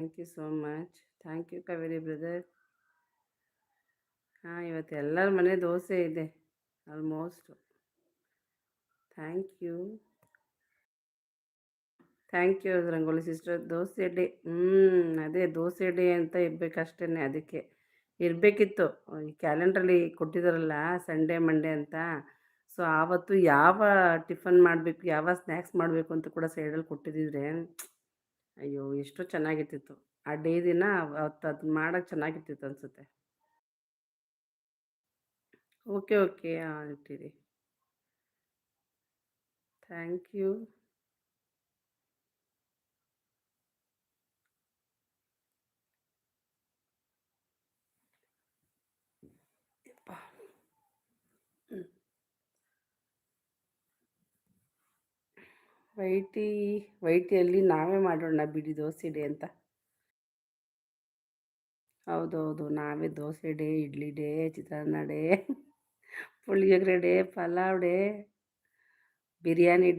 Thank you so much. Thank you Kaveri brother. ಹಾಂ, ಇವತ್ತು ಎಲ್ಲರ ಮನೆ ದೋಸೆ ಇದೆ almost. Thank you. Thank you Rangoli sister. Dosa day, ಅದೇ ದೋಸೆ ಡೇ ಅಂತ ಇರಬೇಕಷ್ಟೇ, ಅದಕ್ಕೆ ಇರಬೇಕಿತ್ತು. ಈ ಕ್ಯಾಲೆಂಡ್ರಲ್ಲಿ ಕೊಟ್ಟಿದ್ದಾರಲ್ಲ ಸಂಡೇ ಮಂಡೇ ಅಂತ. ಸೊ ಆವತ್ತು ಯಾವ ಟಿಫನ್ ಮಾಡಬೇಕು, ಯಾವ ಸ್ನ್ಯಾಕ್ಸ್ ಮಾಡಬೇಕು ಅಂತ ಕೂಡ ಸೈಡಲ್ಲಿ ಕೊಟ್ಟಿದ್ದಿದ್ರೆ ಅಯ್ಯೋ ಎಷ್ಟೋ ಚೆನ್ನಾಗಿರ್ತಿತ್ತು. ಆ ಡೇ ದಿನ ಅವತ್ತು ಅದನ್ನ ಮಾಡೋಕ್ಕೆ ಚೆನ್ನಾಗಿರ್ತಿತ್ತು ಅನಿಸುತ್ತೆ. ಓಕೆ ಓಕೆ, ಇಟ್ಟಿರಿ. Thank you. ವೈಟಿ ವೈಟಿಯಲ್ಲಿ ನಾವೇ ಮಾಡೋಣ ಬಿಡಿ ದೋಸೆ ಡೇ ಅಂತ. ಹೌದೌದು, ನಾವೇ dosa day, idli day, chitranna day, puliyogare day, pulao day, biryani